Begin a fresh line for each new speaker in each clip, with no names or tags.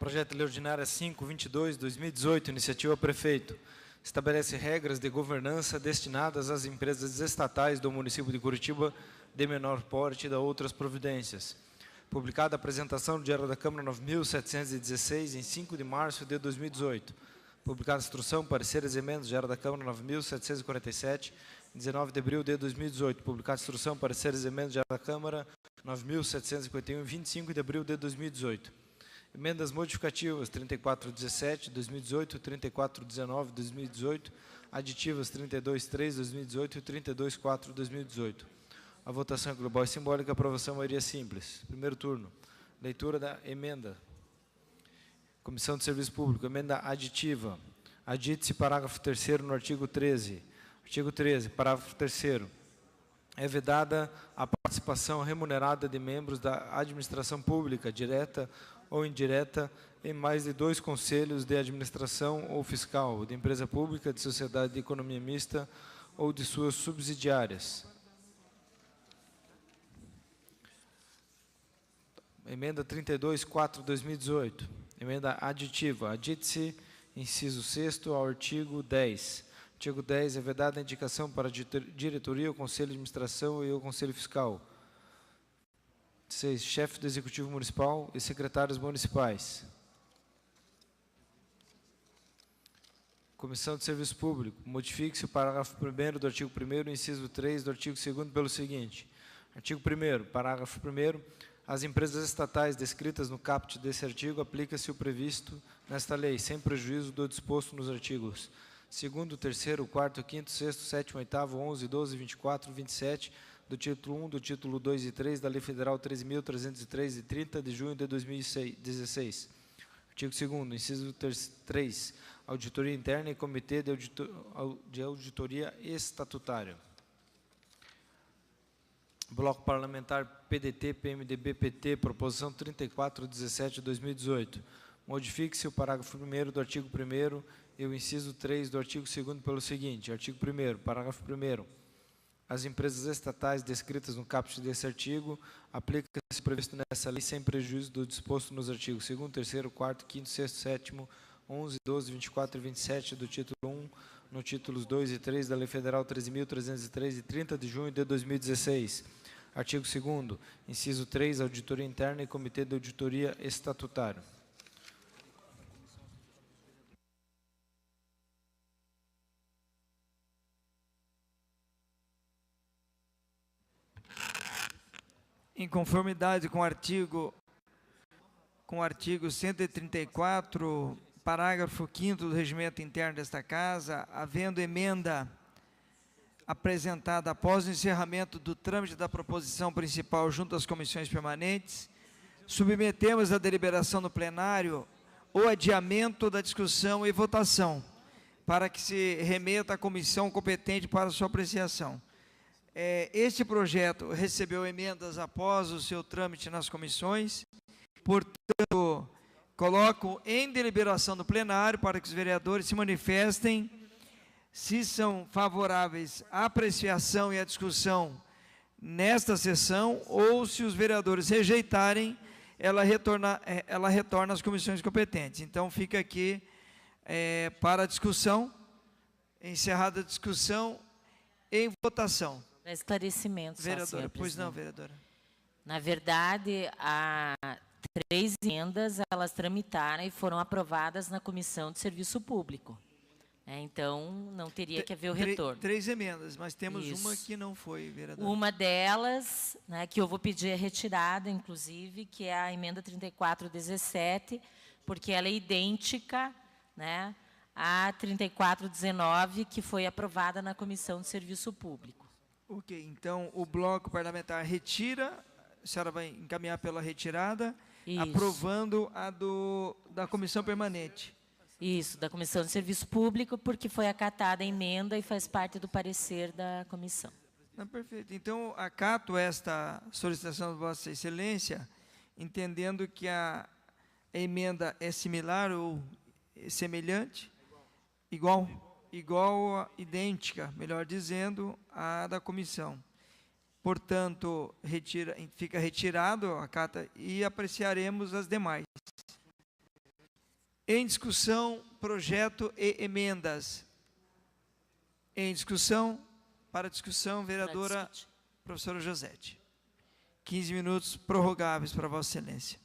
Projeto de Lei Ordinária 522/2018, iniciativa prefeito. Estabelece regras de governança destinadas às empresas estatais do município de Curitiba de menor porte e da outras providências. Publicada a apresentação no Diário da Câmara 9.716, em 5 de março de 2018. Publicada a instrução, pareceres e emendas, Diário da Câmara 9.747, 19 de abril de 2018. Publicada a instrução, pareceres e emendas, Diário da Câmara 9.751, 25 de abril de 2018. Emendas modificativas 3417, 2018, 3419, 2018, aditivas 323, 2018 e 324, 2018. A votação é global e simbólica, aprovação maioria simples. Primeiro turno, leitura da emenda. Comissão de Serviço Público, emenda aditiva. Adite-se parágrafo 3º no artigo 13. Artigo 13, parágrafo 3º. É vedada a participação remunerada de membros da administração pública, direta ou indireta, em mais de 2 conselhos de administração ou fiscal, de empresa pública, de sociedade de economia mista ou de suas subsidiárias. Emenda 32.4/2018. Emenda aditiva. Adite-se, inciso 6º, ao artigo 10. Artigo 10. É vedada a indicação para a diretoria, o Conselho de Administração e o Conselho Fiscal. 6. Chefe do Executivo Municipal e secretários municipais. Comissão de Serviço Público. Modifique-se o parágrafo 1º do artigo 1º, inciso 3 do artigo 2º pelo seguinte. Artigo 1º, parágrafo 1º. Às empresas estatais descritas no caput desse artigo, aplica-se o previsto nesta lei, sem prejuízo do disposto nos artigos 2º, 3º, 4º, 5º, 6º, 7º, 8º, 11, 12, 24, 27, do título 1, do título 2 e 3 da Lei Federal 13.303, de 30 de junho de 2016. Artigo 2º, inciso 3, auditoria interna e comitê de auditoria estatutário. Bloco Parlamentar PDT, PMDB, PT, proposição 3417 de 2018. Modifique-se o parágrafo 1º do artigo 1º e o inciso 3 do artigo 2º pelo seguinte. Artigo 1º, parágrafo 1º. As empresas estatais descritas no caput desse artigo, aplica-se o previsto nessa lei sem prejuízo do disposto nos artigos 2º, 3º, 4º, 5º, 6º, 7º, 11, 12, 24 e 27 do título 1, no títulos 2 e 3 da Lei Federal 13.303, de 30 de junho de 2016. Artigo 2º, inciso 3, auditoria interna e comitê de auditoria estatutário.
Em conformidade com o artigo 134, parágrafo 5º do regimento interno desta Casa, havendo emenda apresentada após o encerramento do trâmite da proposição principal junto às comissões permanentes, submetemos à deliberação no plenário o adiamento da discussão e votação, para que se remeta à comissão competente para sua apreciação. Este projeto recebeu emendas após o seu trâmite nas comissões, portanto, coloco em deliberação no plenário para que os vereadores se manifestem se são favoráveis à apreciação e à discussão nesta sessão, ou se os vereadores rejeitarem, ela retorna às comissões competentes. Então, fica aqui para a discussão, encerrada a discussão, em votação.
Para esclarecimento,
vereadora, pois não, vereadora.
Na verdade, há 3 emendas, elas tramitaram e foram aprovadas na Comissão de Serviço Público. Então, não teria que haver o retorno.
3 emendas, mas temos
Isso.
uma que não foi, vereadora.
Uma delas, né, que eu vou pedir retirada, inclusive, que é a emenda 3417, porque ela é idêntica, né, à 3419, que foi aprovada na Comissão de Serviço Público.
Ok, então o bloco parlamentar retira, a senhora vai encaminhar pela retirada,
Isso.
aprovando a da comissão permanente.
Isso, da Comissão de Serviço Público, porque foi acatada a emenda e faz parte do parecer da comissão.
Não, perfeito. Então, acato esta solicitação de Vossa Excelência, entendendo que a emenda é similar ou semelhante, igual, idêntica, melhor dizendo, à da comissão. Portanto, fica retirado a acata e apreciaremos as demais. Em discussão, projeto e emendas. Em discussão, para discussão, vereadora professora Josete. 15 minutos prorrogáveis para Vossa Excelência.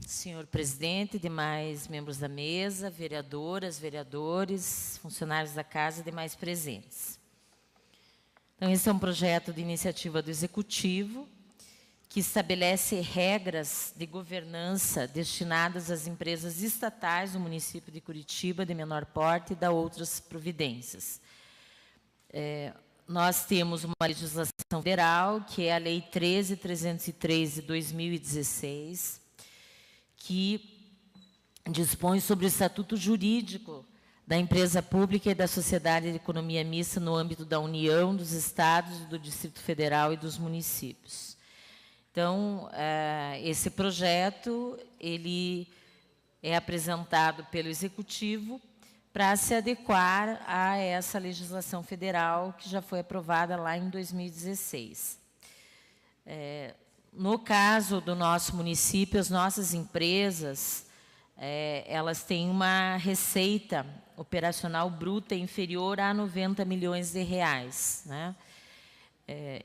Senhor presidente, demais membros da mesa, vereadoras, vereadores, funcionários da casa e demais presentes. Então, esse é um projeto de iniciativa do Executivo que estabelece regras de governança destinadas às empresas estatais do município de Curitiba de menor porte e da outras providências. Nós temos uma legislação federal, que é a Lei 13.303 de 2016, que dispõe sobre o estatuto jurídico da empresa pública e da sociedade de economia mista no âmbito da União, dos Estados, do Distrito Federal e dos municípios. Então, esse projeto ele é apresentado pelo Executivo para se adequar a essa legislação federal que já foi aprovada lá em 2016. No caso do nosso município, as nossas empresas, elas têm uma receita operacional bruta inferior a 90 milhões de reais, né?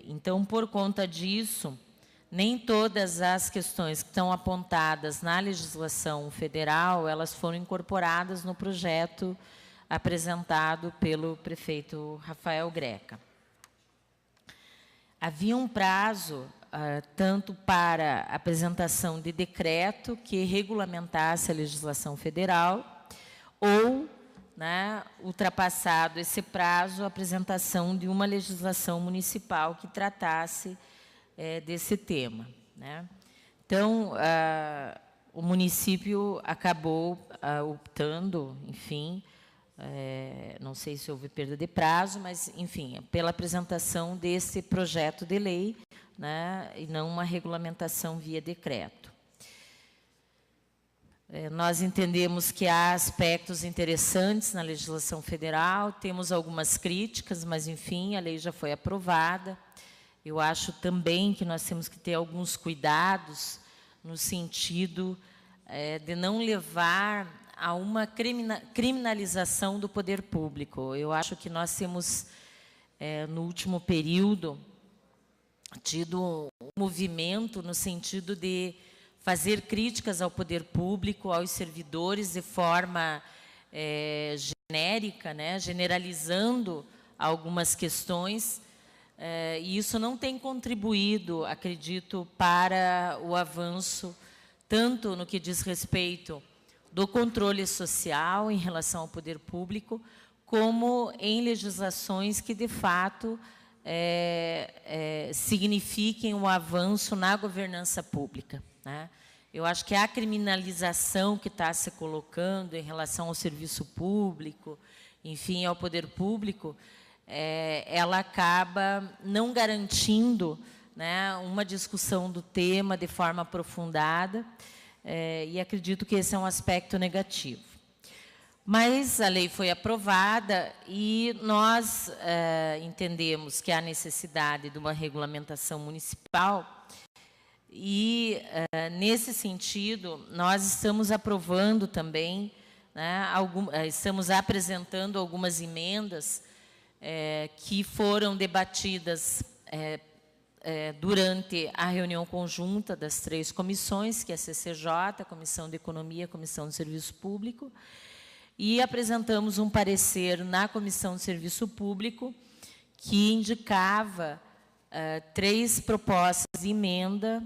Então, por conta disso, nem todas as questões que estão apontadas na legislação federal, elas foram incorporadas no projeto apresentado pelo prefeito Rafael Greca. Havia um prazo tanto para apresentação de decreto que regulamentasse a legislação federal, ou, né, ultrapassado esse prazo, a apresentação de uma legislação municipal que tratasse desse tema, né? Então, o município acabou optando, enfim, não sei se houve perda de prazo, mas, enfim, pela apresentação desse projeto de lei, né, e não uma regulamentação via decreto. Nós entendemos que há aspectos interessantes na legislação federal, temos algumas críticas, mas, enfim, a lei já foi aprovada. Eu acho também que nós temos que ter alguns cuidados no sentido de não levar a uma criminalização do poder público. Eu acho que nós temos, no último período, tido um movimento no sentido de fazer críticas ao poder público, aos servidores, de forma genérica, né, generalizando algumas questões, e isso não tem contribuído, acredito, para o avanço, tanto no que diz respeito do controle social em relação ao poder público, como em legislações que, de fato, signifiquem um avanço na governança pública, né? Eu acho que a criminalização que está se colocando em relação ao serviço público, enfim, ao poder público, ela acaba não garantindo, né, uma discussão do tema de forma aprofundada, e acredito que esse é um aspecto negativo. Mas a lei foi aprovada e nós entendemos que há necessidade de uma regulamentação municipal e, nesse sentido, nós estamos aprovando também, né, estamos apresentando algumas emendas que foram debatidas durante a reunião conjunta das 3 comissões, que é a CCJ, a Comissão de Economia, a Comissão de Serviço Público, e apresentamos um parecer na Comissão de Serviço Público que indicava 3 propostas de emenda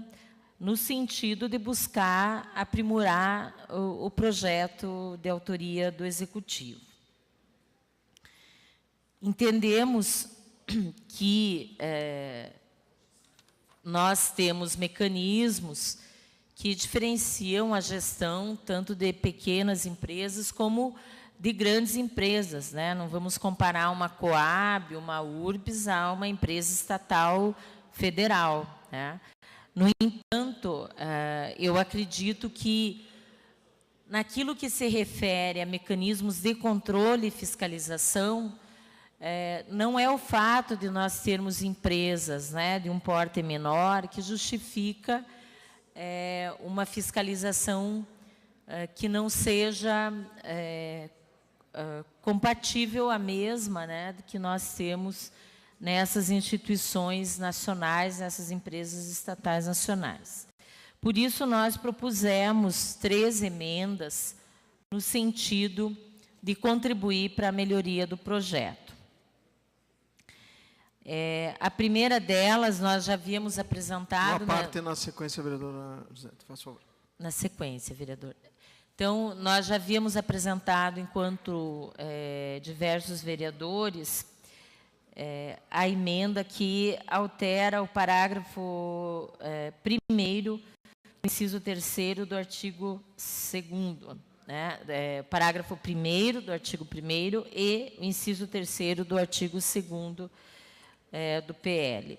no sentido de buscar aprimorar o projeto de autoria do Executivo. Entendemos que nós temos mecanismos que diferenciam a gestão tanto de pequenas empresas como de grandes empresas, né? Não vamos comparar uma Coab, uma Urbs, a uma empresa estatal federal, né? No entanto, eu acredito que, naquilo que se refere a mecanismos de controle e fiscalização, não é o fato de nós termos empresas, né, de um porte menor que justifica uma fiscalização que não seja compatível à mesma, né, que nós temos nessas instituições nacionais, nessas empresas estatais nacionais. Por isso, nós propusemos 3 emendas no sentido de contribuir para a melhoria do projeto. A primeira delas, nós já havíamos apresentado...
Uma parte na sequência, vereadora José, faz favor.
Na sequência, vereador. Então, nós já havíamos apresentado, enquanto diversos vereadores, a emenda que altera o parágrafo 1º, inciso 3º do artigo 2º, né? Parágrafo 1º do artigo 1º e o inciso 3º do artigo 2º do PL.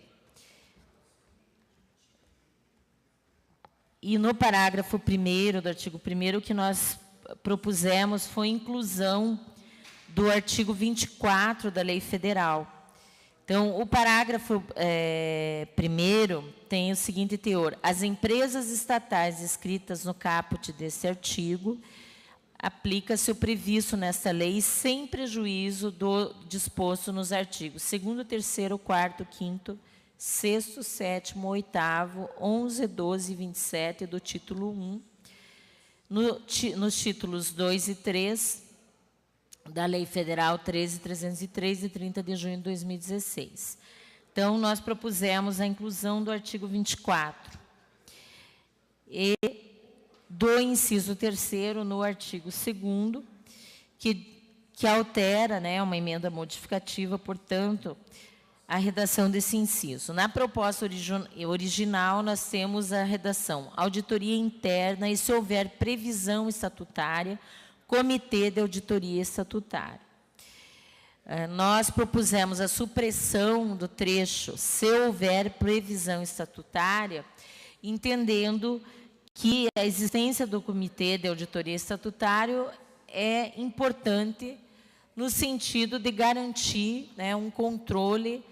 E no parágrafo 1º do artigo 1º, o que nós propusemos foi a inclusão do artigo 24 da Lei Federal. Então, o parágrafo 1º tem o seguinte teor: as empresas estatais inscritas no caput deste artigo, aplica-se o previsto nesta lei sem prejuízo do disposto nos artigos 2º, 3º, 4º, 5º, 6º, 7º, 8º, 11, 12 e 27 do título 1, nos títulos 2 e 3 da Lei Federal 13.303, de 30 de junho de 2016. Então, nós propusemos a inclusão do artigo 24 e do inciso 3º no artigo 2º, que altera, né, uma emenda modificativa, portanto, a redação desse inciso. Na proposta original, nós temos a redação: auditoria interna e, se houver previsão estatutária, Comitê de Auditoria Estatutária. Nós propusemos a supressão do trecho "se houver previsão estatutária", entendendo que a existência do Comitê de Auditoria Estatutário é importante no sentido de garantir, né, um controle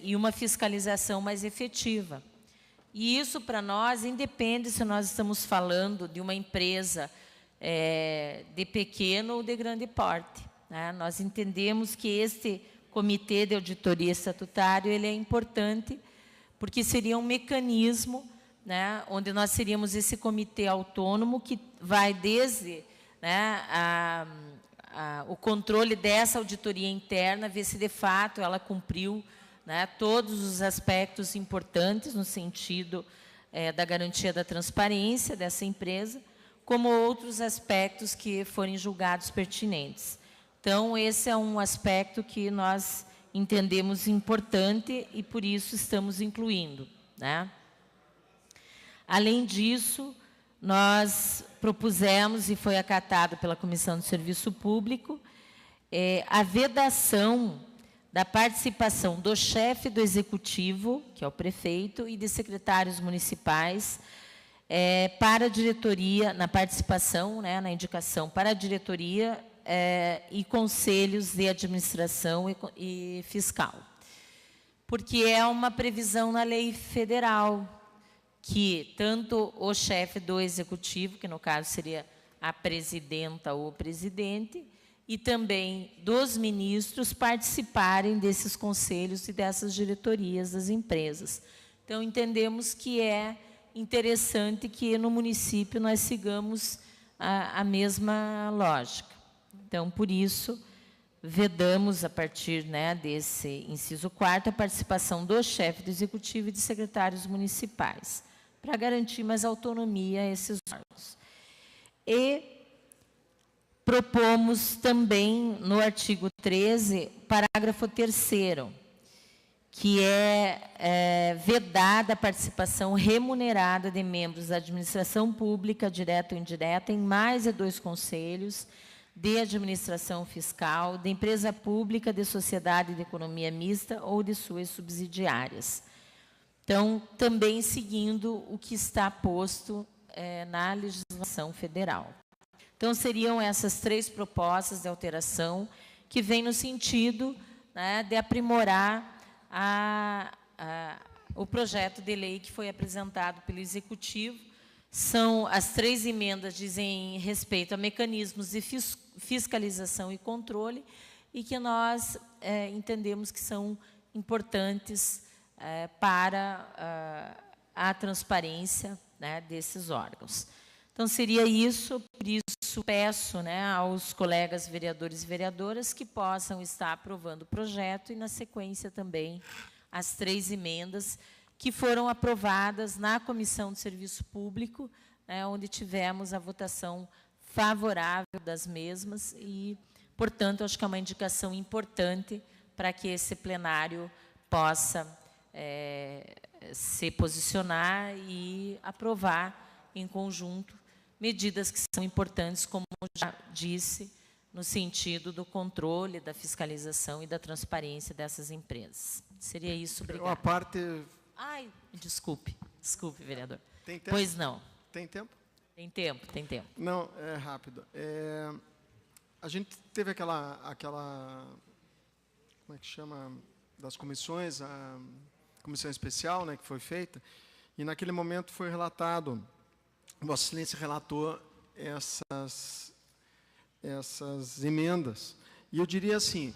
e uma fiscalização mais efetiva. E isso, para nós, independe se nós estamos falando de uma empresa de pequeno ou de grande porte, né? Nós entendemos que este Comitê de Auditoria Estatutário ele é importante, porque seria um mecanismo, né, onde nós teríamos esse comitê autônomo que vai desde, né, o controle dessa auditoria interna, ver se de fato ela cumpriu, né, todos os aspectos importantes no sentido da garantia da transparência dessa empresa, como outros aspectos que forem julgados pertinentes. Então, esse é um aspecto que nós entendemos importante e, por isso, estamos incluindo, né? Além disso, nós propusemos, e foi acatado pela Comissão de Serviço Público, a vedação da participação do chefe do Executivo, que é o prefeito, e de secretários municipais, para a diretoria, na participação, né, na indicação para a diretoria e conselhos de administração e fiscal. Porque é uma previsão na lei federal, que tanto o chefe do executivo, que no caso seria a presidenta ou o presidente, e também dos ministros participarem desses conselhos e dessas diretorias das empresas. Então, entendemos que é interessante que no município nós sigamos a mesma lógica. Então, por isso, vedamos, a partir, né, desse inciso 4º, a participação do chefe do executivo e de secretários municipais, para garantir mais autonomia a esses órgãos. E propomos também, no artigo 13, parágrafo 3º, que é vedada a participação remunerada de membros da administração pública, direta ou indireta, em mais de 2 conselhos, de administração fiscal, de empresa pública, de sociedade de economia mista ou de suas subsidiárias. Então, também seguindo o que está posto na legislação federal. Então, seriam essas 3 propostas de alteração que vêm no sentido, né, de aprimorar o projeto de lei que foi apresentado pelo Executivo. São as 3 emendas dizem respeito a mecanismos de fiscalização e controle e que nós entendemos que são importantes para a transparência, né, desses órgãos. Então, seria isso, por isso peço, né, aos colegas vereadores e vereadoras que possam estar aprovando o projeto e, na sequência, também as 3 emendas que foram aprovadas na Comissão de Serviço Público, né, onde tivemos a votação favorável das mesmas e, portanto, acho que é uma indicação importante para que esse plenário possa se posicionar e aprovar em conjunto medidas que são importantes, como já disse, no sentido do controle, da fiscalização e da transparência dessas empresas. Seria isso, obrigada.
A parte...
Ai, desculpe, vereador.
Tem tempo?
Pois não.
Tem tempo?
Tem tempo, tem tempo.
Não, é rápido. A gente teve aquela... Como é que chama? Das comissões, a comissão especial, né, que foi feita, e naquele momento foi relatado, Vossa Excelência relatou essas emendas. E eu diria assim,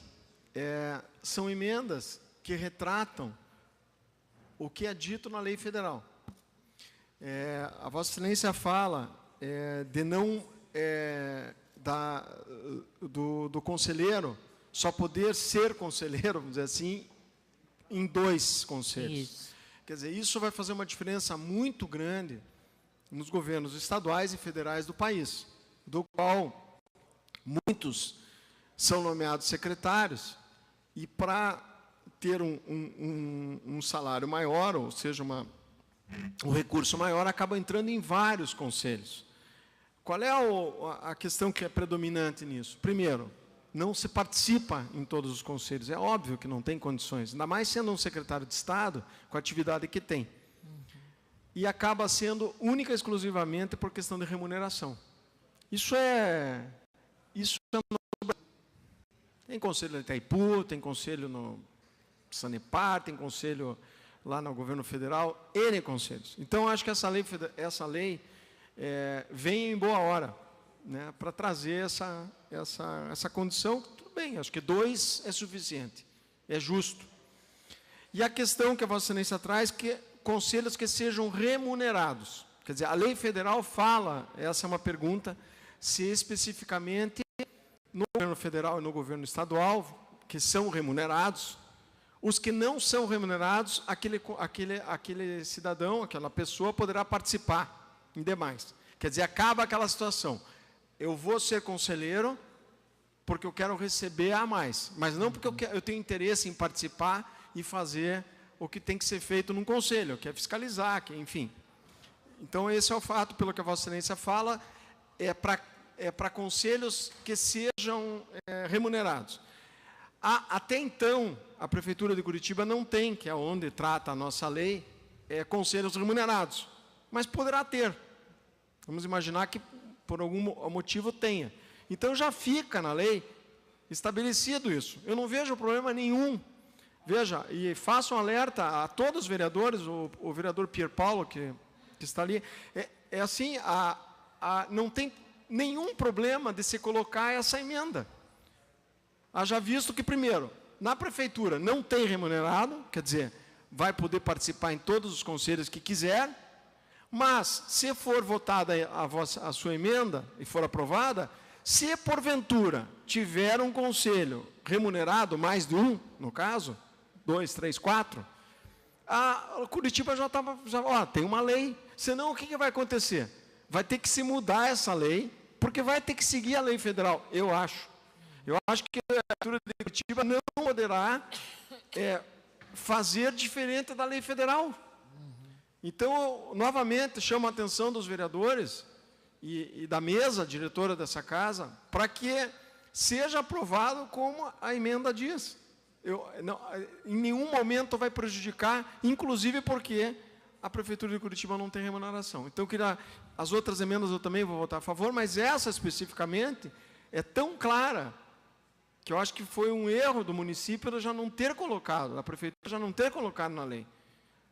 são emendas que retratam o que é dito na lei federal. A Vossa Excelência fala de não do conselheiro só poder ser conselheiro, vamos dizer assim, em 2 conselhos.
Isso.
Quer dizer, isso vai fazer uma diferença muito grande nos governos estaduais e federais do país, do qual muitos são nomeados secretários, e para ter um salário maior, ou seja, um recurso maior, acaba entrando em vários conselhos. Qual é a questão que é predominante nisso? Primeiro, não se participa em todos os conselhos. É óbvio que não tem condições, ainda mais sendo um secretário de Estado, com a atividade que tem. E acaba sendo única e exclusivamente por questão de remuneração. Isso é tem conselho no Itaipu, tem conselho no Sanepar, tem conselho lá no governo federal, N conselhos. Então, acho que essa lei vem em boa hora, né, para trazer essa condição. Tudo bem, acho que 2 é suficiente, é justo. E a questão que a Vossa Excelência traz, que conselhos que sejam remunerados. Quer dizer, a lei federal fala, essa é uma pergunta, se especificamente no governo federal e no governo estadual, que são remunerados, os que não são remunerados, aquele cidadão, aquela pessoa poderá participar em demais. Quer dizer, acaba aquela situação. Eu vou ser conselheiro porque eu quero receber a mais, mas não porque eu tenho interesse em participar e fazer o que tem que ser feito num conselho, que é fiscalizar, enfim. Então, esse é o fato, pelo que a Vossa Excelência fala, para conselhos que sejam remunerados. Até então, a Prefeitura de Curitiba não tem, que é onde trata a nossa lei, conselhos remunerados, mas poderá ter. Vamos imaginar que, por algum motivo, tenha. Então, já fica na lei estabelecido isso. Eu não vejo problema nenhum. Veja, e faço um alerta a todos os vereadores, o vereador Pier Paulo, que está ali, assim, não tem nenhum problema de se colocar essa emenda. Haja visto que, primeiro, na Prefeitura não tem remunerado, quer dizer, vai poder participar em todos os conselhos que quiser, mas, se for votada a sua emenda e for aprovada, se porventura tiver um conselho remunerado, mais de um, no caso, 2, 3, 4, a Curitiba tem uma lei, senão o que vai acontecer? Vai ter que se mudar essa lei, porque vai ter que seguir a lei federal, eu acho. Eu acho que a Prefeitura de Curitiba não poderá fazer diferente da lei federal. Então, novamente, chamo a atenção dos vereadores e da mesa diretora dessa casa, para que seja aprovado como a emenda diz. Em nenhum momento vai prejudicar, inclusive porque a Prefeitura de Curitiba não tem remuneração. Então, as outras emendas eu também vou votar a favor, mas essa especificamente é tão clara que eu acho que foi um erro do município já não ter colocado, a Prefeitura já não ter colocado na lei.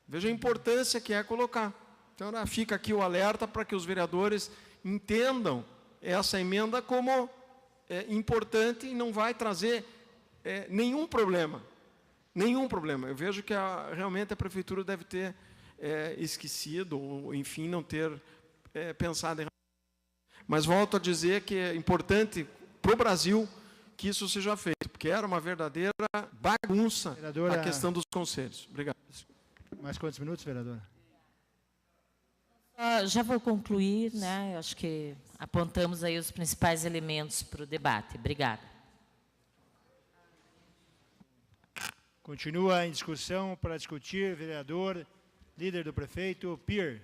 Veja a importância que é colocar. Então, fica aqui o alerta para que os vereadores entendam essa emenda como importante e não vai trazer nenhum problema. Nenhum problema. Eu vejo que realmente a Prefeitura deve ter esquecido, ou, enfim, não ter pensado em... Mas volto a dizer que é importante para o Brasil que isso seja feito, porque era uma verdadeira bagunça
vereadora,
a questão dos conselhos. Obrigado.
Mais quantos minutos, vereadora?
Já vou concluir, né? Eu acho que apontamos aí os principais elementos para o debate. Obrigada.
Continua em discussão para discutir, vereador, líder do prefeito, Pier.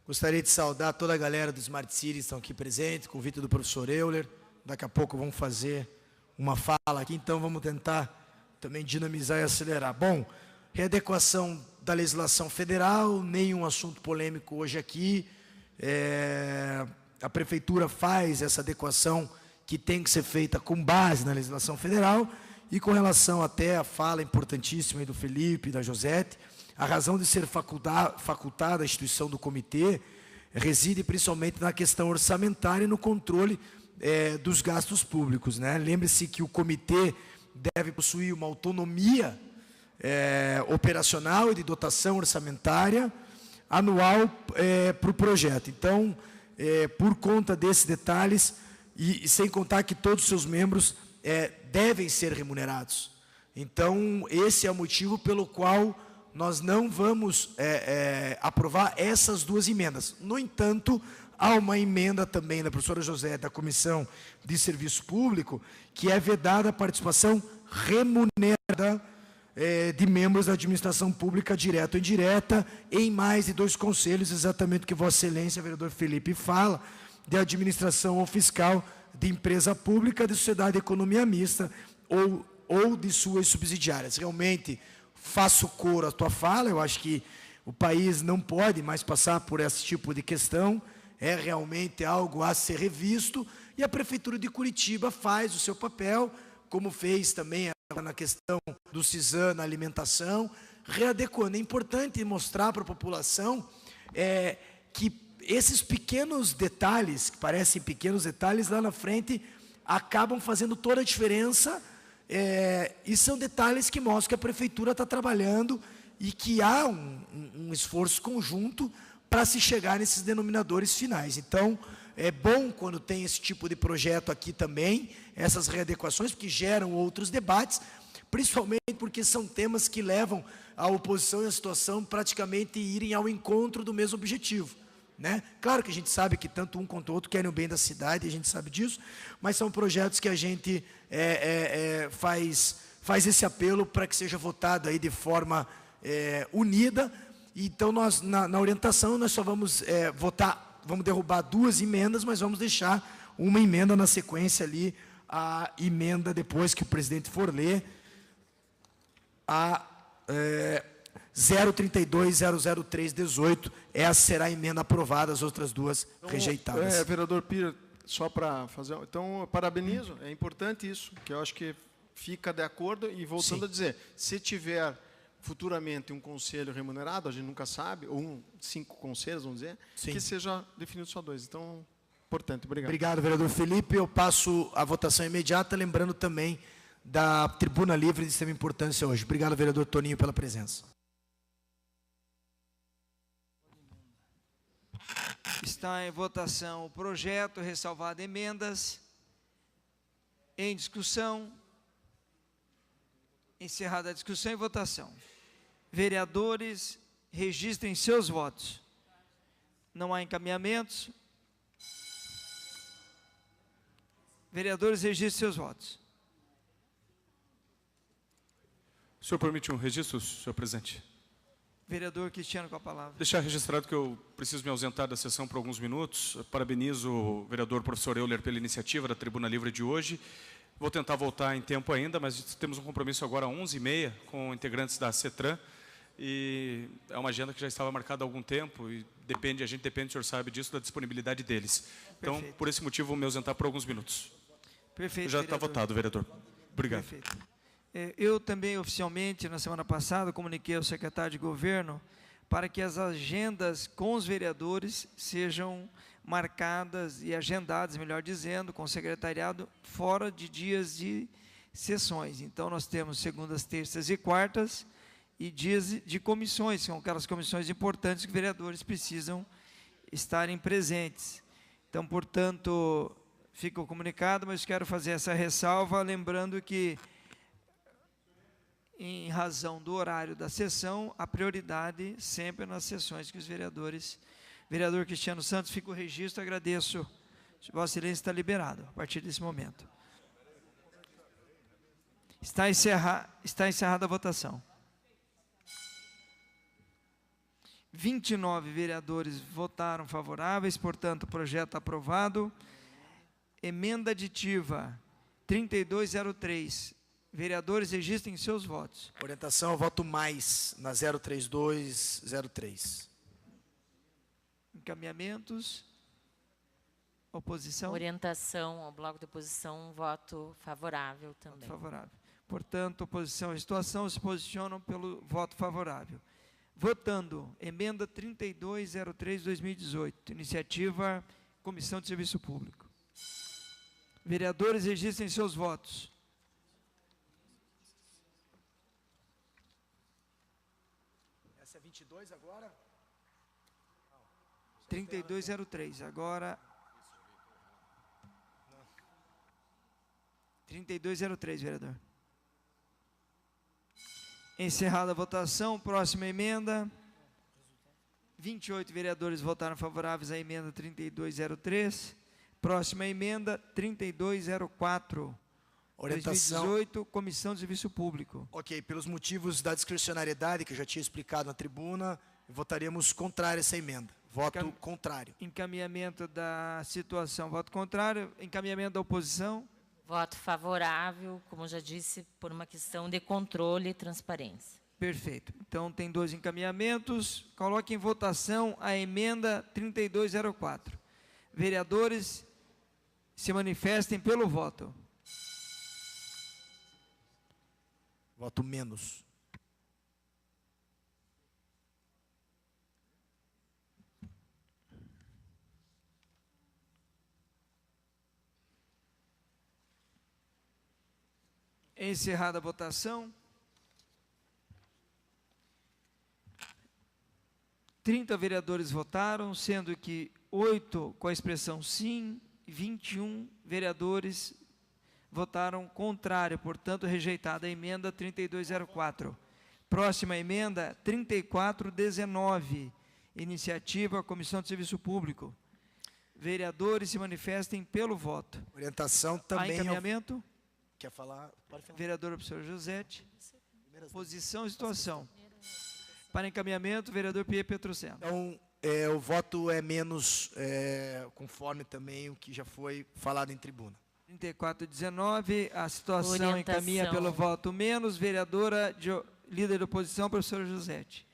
Gostaria de saudar toda a galera do Smart City que estão aqui presentes, convite do professor Euler. Daqui a pouco vamos fazer uma fala aqui, então vamos tentar também dinamizar e acelerar. Bom, readequação da legislação federal, nenhum assunto polêmico hoje aqui. A Prefeitura faz essa adequação que tem que ser feita com base na legislação federal. E com relação até à fala importantíssima aí do Felipe e da Josete, a razão de ser facultada a instituição do comitê reside principalmente na questão orçamentária e no controle dos gastos públicos, né? Lembre-se que o comitê deve possuir uma autonomia operacional e de dotação orçamentária anual para o projeto. Então, por conta desses detalhes, e sem contar que todos os seus membros devem ser remunerados. Então, esse é o motivo pelo qual nós não vamos aprovar essas duas emendas. No entanto, há uma emenda também da professora José, da Comissão de Serviço Público, que é vedada a participação remunerada de membros da administração pública, direta ou indireta, em mais de 2 conselhos, exatamente o que Vossa Excelência, vereador Felipe, fala, de administração ou fiscal, de empresa pública, de sociedade de economia mista ou de suas subsidiárias. Realmente, faço coro à tua fala, eu acho que o país não pode mais passar por esse tipo de questão, é realmente algo a ser revisto, e a Prefeitura de Curitiba faz o seu papel, como fez também na questão do CISAM na alimentação, readequando. É importante mostrar para a população que esses pequenos detalhes, que parecem pequenos detalhes, lá na frente, acabam fazendo toda a diferença, e são detalhes que mostram que a Prefeitura está trabalhando e que há um esforço conjunto para se chegar nesses denominadores finais. Então, é bom quando tem esse tipo de projeto aqui também, essas readequações, porque geram outros debates, principalmente porque são temas que levam a oposição e a situação praticamente irem ao encontro do mesmo objetivo, né? Claro que a gente sabe que tanto um quanto o outro querem o bem da cidade, a gente sabe disso, mas são projetos que a gente faz esse apelo para que seja votado aí de forma unida. Então, nós, na orientação, nós só vamos votar, vamos derrubar 2 emendas, mas vamos deixar uma emenda na sequência ali, a emenda depois que o presidente for ler, a 032-003-18, essa será a emenda aprovada, as outras 2 rejeitadas.
Vereador Pira, só para fazer... Então, eu parabenizo, é importante isso, que eu acho que fica de acordo, e voltando a dizer, se tiver futuramente um conselho remunerado, a gente nunca sabe, ou 5 conselhos, vamos dizer, que seja definido só 2. Então, importante. Obrigado. Obrigado,
vereador Felipe. Eu passo a votação imediata, lembrando também da tribuna livre de extrema importância hoje. Obrigado, vereador Toninho, pela presença.
Está em votação o projeto, ressalvado emendas. Em discussão. Encerrada a discussão e votação. Vereadores, registrem seus votos. Não há encaminhamentos. Vereadores, registrem seus votos.
O senhor permite um registro, senhor presidente?
Vereador Cristiano com a palavra.
Deixar registrado que eu preciso me ausentar da sessão por alguns minutos. Parabenizo o vereador professor Euler pela iniciativa da Tribuna Livre de hoje. Vou tentar voltar em tempo ainda, mas temos um compromisso agora às 11h30 com integrantes da CETRAN. E é uma agenda que já estava marcada há algum tempo e a gente depende, o senhor sabe disso, da disponibilidade deles. Então,
Perfeito.
por esse motivo, vou me ausentar por alguns minutos.
Perfeito,
Já está
vereador.
votado, vereador. Obrigado.
Perfeito. Eu também, oficialmente, na semana passada, comuniquei ao secretário de Governo para que as agendas com os vereadores sejam marcadas e agendadas, melhor dizendo, com o secretariado, fora de dias de sessões. Então, nós temos segundas, terças e quartas, e dias de comissões, são aquelas comissões importantes que os vereadores precisam estarem presentes. Então, portanto, fica o comunicado, mas quero fazer essa ressalva, lembrando que, em razão do horário da sessão, a prioridade sempre nas sessões que os vereadores... Vereador Cristiano Santos, fica o registro, agradeço. Vossa Excelência está liberado a partir desse momento. Está encerrada a votação. 29 vereadores votaram favoráveis, portanto, o projeto aprovado. Emenda aditiva 3203. Vereadores, registrem seus votos.
Orientação, eu voto mais na 03203.
Encaminhamentos. Oposição.
Orientação ao bloco de oposição, voto favorável também.
Favorável. Portanto, oposição e situação se posicionam pelo voto favorável. Votando, emenda 3203/2018, iniciativa Comissão de Serviço Público. Vereadores, registrem seus votos.
Essa é 22 agora?
3203, agora... 3203, vereador. Encerrada a votação, próxima emenda. 28 vereadores votaram favoráveis à emenda 3203. Próxima emenda, 3204.
Orientação.
2018, Comissão de Serviço Público.
Ok, pelos motivos da discricionariedade, que eu já tinha explicado na tribuna, votaremos contrário a essa emenda. Voto contrário.
Encaminhamento da situação, voto contrário. Encaminhamento da oposição.
Voto favorável, como já disse, por uma questão de controle e transparência.
Perfeito. Então, tem 2 encaminhamentos. Coloque em votação a emenda 3204. Vereadores, se manifestem pelo voto.
Voto menos.
Encerrada a votação. 30 vereadores votaram, sendo que 8 com a expressão sim, 21 vereadores votaram contrário, portanto, rejeitada a emenda 3204. Próxima emenda, 3419, iniciativa Comissão de Serviço Público. Vereadores, se manifestem pelo voto.
Orientação
Há
também...
encaminhamento?
Quer falar? Pode falar.
Vereador professor Josete. Posição e situação. Para encaminhamento, vereador Pierre Petroceno.
Então, o voto é menos, conforme também o que já foi falado em tribuna.
3419, a situação
Orientação.
encaminha pelo voto menos. Vereadora, líder da oposição, professora Josete.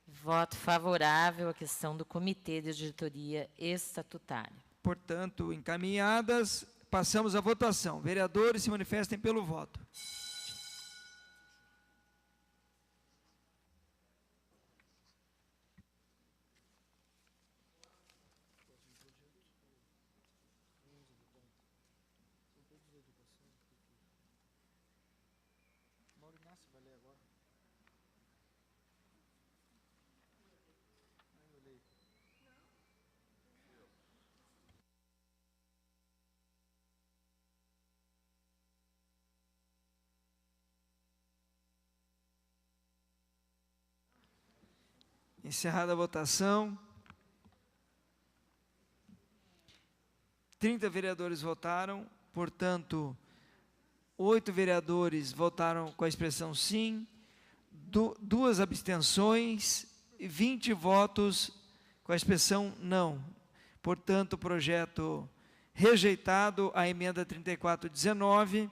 Voto favorável à questão do Comitê de Diretoria Estatutária.
Portanto, encaminhadas, passamos à votação. Vereadores, se manifestem pelo voto. Encerrada a votação. 30 vereadores votaram, portanto, 8 vereadores votaram com a expressão sim, 2 abstenções e 20 votos com a expressão não. Portanto, o projeto rejeitado, a emenda 3419.